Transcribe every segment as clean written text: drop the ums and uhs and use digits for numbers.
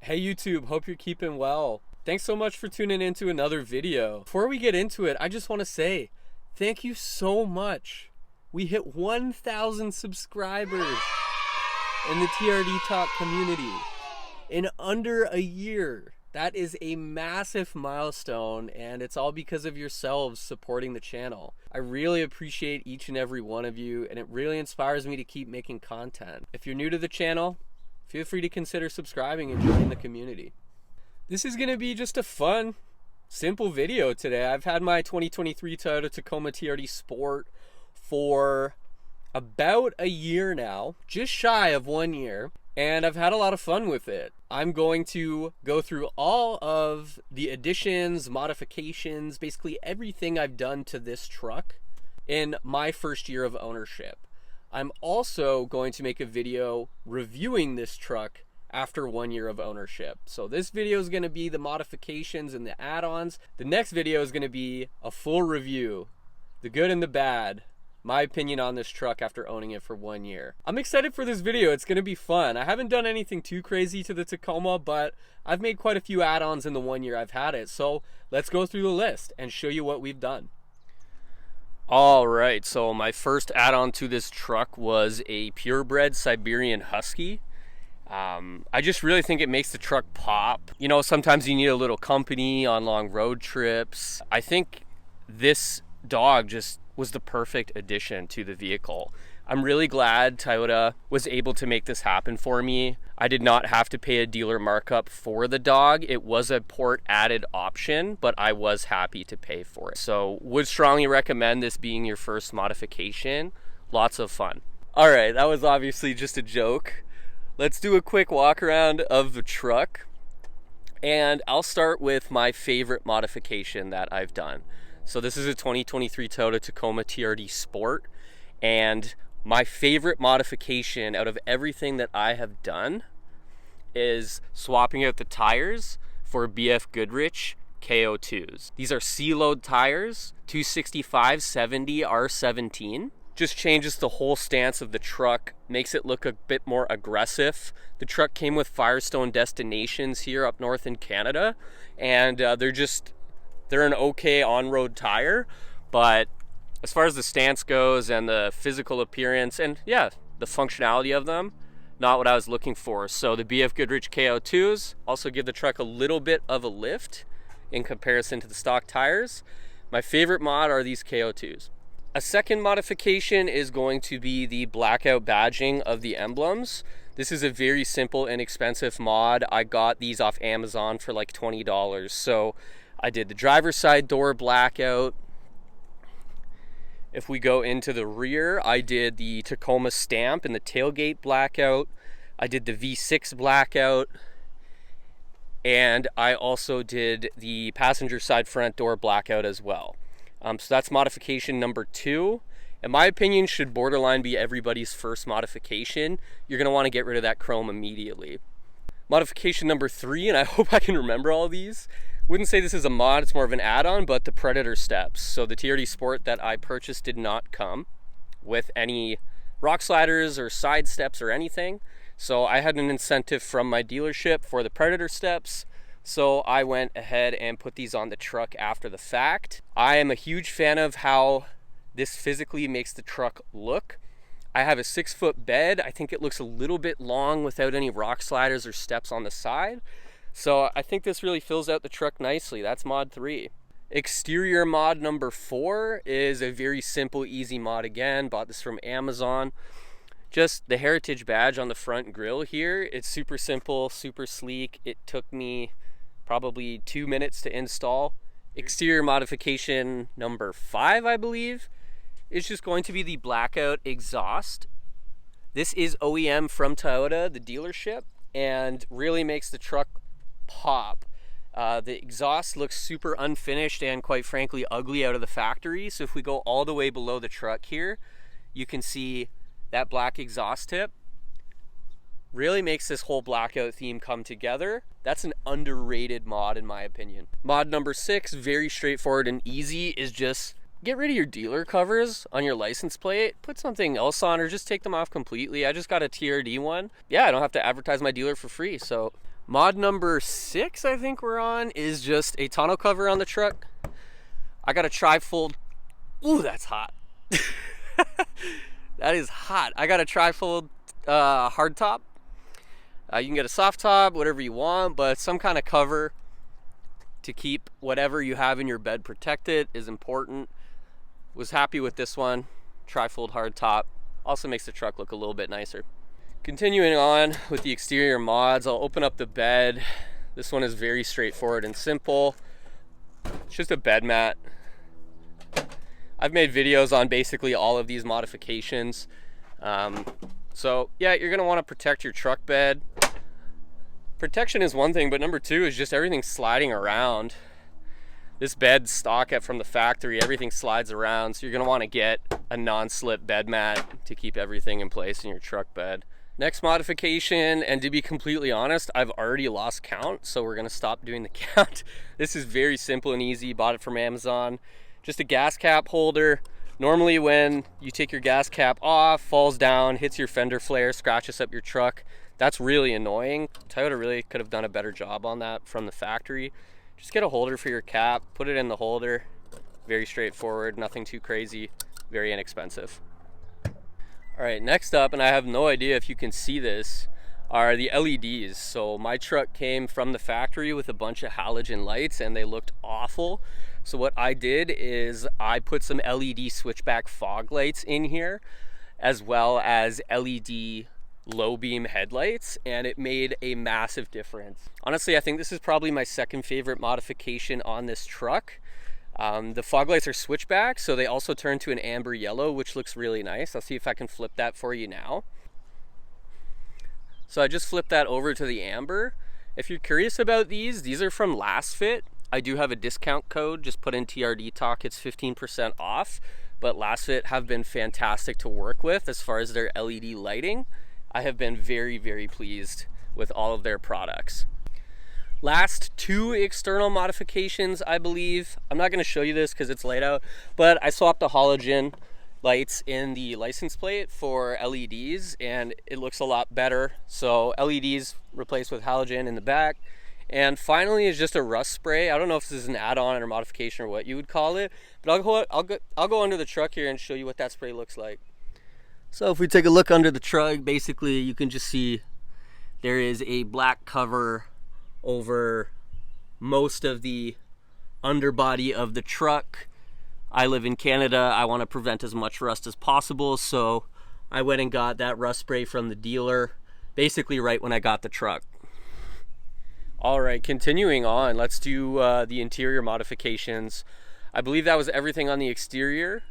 Hey YouTube, hope you're keeping well. Thanks so much for tuning into another video. Before we get into it, I just want to say thank you so much. We hit 1,000 subscribers in the TRD Talk community in under a year. That is a massive milestone, and it's all because of yourselves supporting the channel. I really appreciate each and every one of you, and it really inspires me to keep making content. If you're new to the channel, feel free to consider subscribing and joining the community. This is going to be just a fun, simple video today. I've had my 2023 Toyota Tacoma TRD Sport for about a year now, just shy of 1 year, and I've had a lot of fun with it. I'm going to go through all of the additions, modifications, basically everything I've done to this truck in my first year of ownership. I'm also going to make a video reviewing this truck after 1 year of ownership. So this video is going to be the modifications and the add-ons. The next video is going to be a full review, the good and the bad, my opinion on this truck after owning it for 1 year. I'm excited for this video. It's going to be fun. I haven't done anything too crazy to the Tacoma, but I've made quite a few add-ons in the 1 year I've had it. So let's go through the list and show you what we've done. All right, so my first add-on to this truck was a purebred Siberian Husky. I just really think it makes the truck pop. You know, sometimes you need a little company on long road trips. I think this dog just was the perfect addition to the vehicle. I'm really glad Toyota was able to make this happen for me. I did not have to pay a dealer markup for the dog. It was a port added option, but I was happy to pay for it. So would strongly recommend this being your first modification. Lots of fun. All right, that was obviously just a joke. Let's do a quick walk around of the truck. And I'll start with my favorite modification that I've done. So this is a 2023 Toyota Tacoma TRD Sport, and my favorite modification out of everything that I have done is swapping out the tires for BF Goodrich KO2s. These are C-load tires, 265/70 R17. Just changes the whole stance of the truck, makes it look a bit more aggressive. The truck came with Firestone Destinations here up north in Canada, and they're an okay on-road tire, but as far as the stance goes and the physical appearance and yeah, the functionality of them, not what I was looking for. So the BF Goodrich KO2s also give the truck a little bit of a lift in comparison to the stock tires. My favorite mod are these KO2s. A second modification is going to be the blackout badging of the emblems. This is a very simple, inexpensive mod. I got these off Amazon for like $20. So I did the driver's side door blackout. If we go into the rear, I did the Tacoma stamp and the tailgate blackout. I did the V6 blackout. And I also did the passenger side front door blackout as well. So that's modification number 2. In my opinion, should borderline be everybody's first modification. You're going to want to get rid of that chrome immediately. Modification number 3, and I hope I can remember all these. Wouldn't say this is a mod, it's more of an add-on, but the Predator steps. So the TRD Sport that I purchased did not come with any rock sliders or side steps or anything. So I had an incentive from my dealership for the Predator steps. So I went ahead and put these on the truck after the fact. I am a huge fan of how this physically makes the truck look. I have a 6-foot bed. I think it looks a little bit long without any rock sliders or steps on the side. So I think this really fills out the truck nicely. That's mod 3. Exterior mod number 4 is a very simple, easy mod again. Bought this from Amazon. Just the heritage badge on the front grille here. It's super simple, super sleek. It took me probably 2 minutes to install. Exterior modification number 5, I believe, is just going to be the blackout exhaust. This is OEM from Toyota, the dealership, and really makes the truck pop. The exhaust looks super unfinished and quite frankly ugly out of the factory. So if we go all the way below the truck here, you can see that black exhaust tip really makes this whole blackout theme come together. That's an underrated mod in my opinion. Mod number 6, very straightforward and easy, is just get rid of your dealer covers on your license plate, put something else on, or just take them off completely. I just got a TRD one. Yeah, I don't have to advertise my dealer for free. So Mod number 6, I think we're on, is just a tonneau cover on the truck. I got a tri-fold. Ooh, that's hot. That is hot. I got a tri-fold hard top. You can get a soft top, whatever you want, but some kind of cover to keep whatever you have in your bed protected is important. Was happy with this one. Tri-fold hard top. Also makes the truck look a little bit nicer. Continuing on with the exterior mods, I'll open up the bed. This one is very straightforward and simple. It's just a bed mat. I've made videos on basically all of these modifications. So yeah, you're gonna want to protect your truck bed. Protection is one thing, but number two is just everything sliding around. This bed stock from the factory, everything slides around, so you're gonna want to get a non-slip bed mat to keep everything in place in your truck bed. Next modification, and to be completely honest, I've already lost count, so we're gonna stop doing the count. This is very simple and easy. Bought it from Amazon. Just a gas cap holder. Normally when you take your gas cap off, falls down, hits your fender flare, scratches up your truck. That's really annoying. Toyota really could have done a better job on that from the factory. Just get a holder for your cap, put it in the holder. Very straightforward, nothing too crazy, very inexpensive. All right, next up, and I have no idea if you can see this, are the LEDs. So my truck came from the factory with a bunch of halogen lights and they looked awful. So what I did is I put some LED switchback fog lights in here, as well as LED low beam headlights, and it made a massive difference. Honestly, I think this is probably my second favorite modification on this truck. The fog lights are switchback, so they also turn to an amber yellow, which looks really nice. I'll see if I can flip that for you now. So I just flipped that over to the amber. If you're curious about these are from Last Fit. I do have a discount code, just put in TRD Talk, it's 15% off. But Last Fit have been fantastic to work with as far as their LED lighting. I have been very, very pleased with all of their products. Last two external modifications, I believe. I'm not gonna show you this because it's laid out, but I swapped the halogen lights in the license plate for LEDs and it looks a lot better. So LEDs replaced with halogen in the back. And finally is just a rust spray. I don't know if this is an add-on or modification or what you would call it, but I'll go under the truck here and show you what that spray looks like. So if we take a look under the truck, basically you can just see there is a black cover over most of the underbody of the truck. I live in Canada. I want to prevent as much rust as possible, so I went and got that rust spray from the dealer basically right when I got the truck. All right, continuing on, let's do the interior modifications. I believe that was everything on the exterior.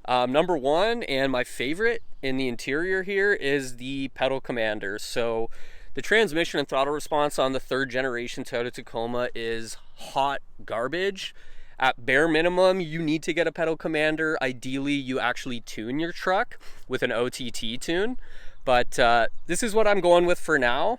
Number one, and my favorite in the interior here, is the pedal commander. So the transmission and throttle response on the 3rd generation Toyota Tacoma is hot garbage. At bare minimum, you need to get a pedal commander. Ideally, you actually tune your truck with an OTT tune. But this is what I'm going with for now.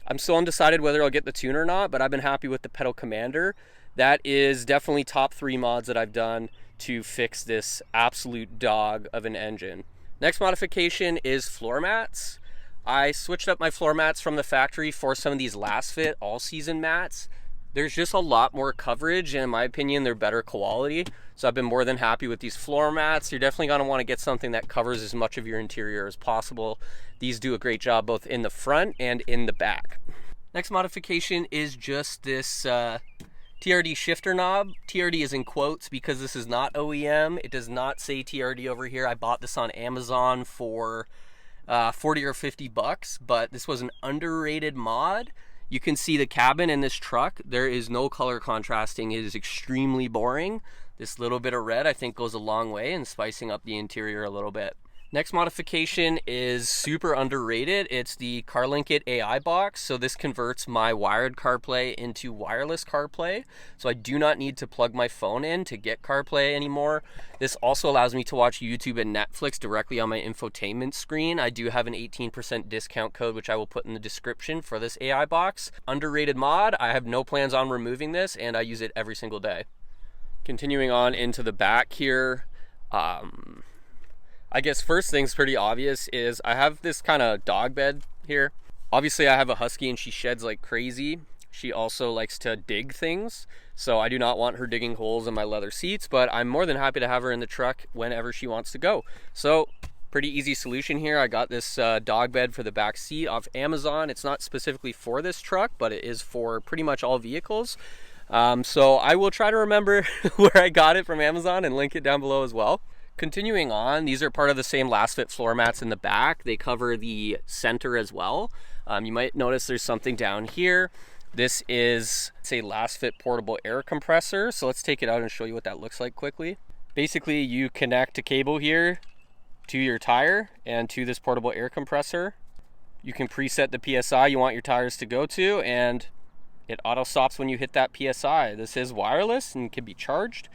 I'm still undecided whether I'll get the tune or not, but I've been happy with the pedal commander. That is definitely top 3 mods that I've done to fix this absolute dog of an engine. Next modification is floor mats. I switched up my floor mats from the factory for some of these Last Fit all-season mats. There's just a lot more coverage, and in my opinion, they're better quality. So I've been more than happy with these floor mats. You're definitely gonna wanna get something that covers as much of your interior as possible. These do a great job both in the front and in the back. Next modification is just this TRD shifter knob. TRD is in quotes because this is not OEM. It does not say TRD over here. I bought this on Amazon for 40 or 50 bucks, but this was an underrated mod. You can see the cabin in this truck. There is no color contrasting. It is extremely boring. This little bit of red I think goes a long way in spicing up the interior a little bit. Next modification is super underrated. It's the CarLinkit AI box. So this converts my wired CarPlay into wireless CarPlay. So I do not need to plug my phone in to get CarPlay anymore. This also allows me to watch YouTube and Netflix directly on my infotainment screen. I do have an 18% discount code, which I will put in the description for this AI box. Underrated mod. I have no plans on removing this and I use it every single day. Continuing on into the back here. I guess first thing's pretty obvious is I have this kind of dog bed here. Obviously I have a husky and she sheds like crazy. She also likes to dig things, so I do not want her digging holes in my leather seats, but I'm more than happy to have her in the truck whenever she wants to go. So pretty easy solution here. I got this dog bed for the back seat off Amazon. It's not specifically for this truck, but it is for pretty much all vehicles. So I will try to remember where I got it from Amazon and link it down below as well. Continuing on, these are part of the same last fit floor mats in the back. They cover the center as well. You might notice there's something down here. This is, it's a last fit portable air compressor. So let's take it out and show you what that looks like quickly. Basically, you connect a cable here to your tire and to this portable air compressor. You can preset the PSI you want your tires to go to, and it auto stops when you hit that PSI. This is wireless and can be charged.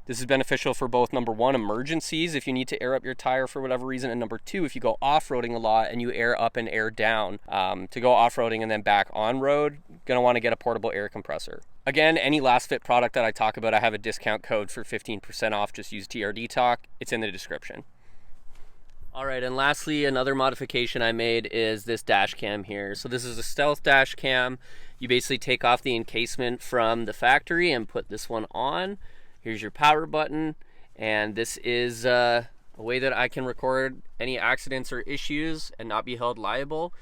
This is beneficial for both, number one, emergencies, if you need to air up your tire for whatever reason, and number two, if you go off-roading a lot and you air up and air down. To go off-roading and then back on-road, gonna wanna get a portable air compressor. Again, any last fit product that I talk about, I have a discount code for 15% off. Just use TRD Talk. It's in the description. All right, and lastly, another modification I made is this dash cam here. So this is a stealth dash cam. You basically take off the encasement from the factory and put this one on. Here's your power button, and this is a way that I can record any accidents or issues and not be held liable.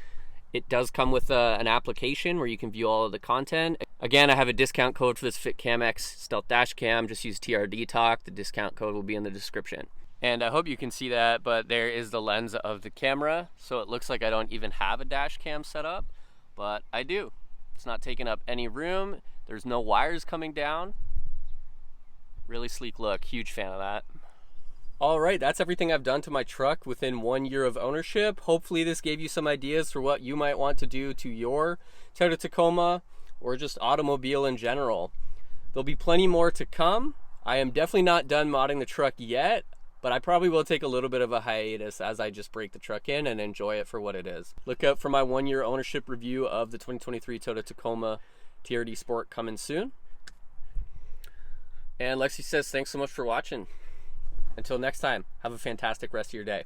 It does come with an application where you can view all of the content. Again, I have a discount code for this FitCam X Stealth Dash Cam. Just use TRD Talk. The discount code will be in the description. And I hope you can see that, but there is the lens of the camera. So it looks like I don't even have a dash cam set up, but I do. It's not taking up any room. There's no wires coming down. Really sleek look, huge fan of that. All right, that's everything I've done to my truck within 1 year of ownership. Hopefully this gave you some ideas for what you might want to do to your Toyota Tacoma or just automobile in general. There'll be plenty more to come. I am definitely not done modding the truck yet, but I probably will take a little bit of a hiatus as I just break the truck in and enjoy it for what it is. Look out for my 1 year ownership review of the 2023 Toyota Tacoma TRD Sport coming soon. And Lexi says, thanks so much for watching. Until next time, have a fantastic rest of your day.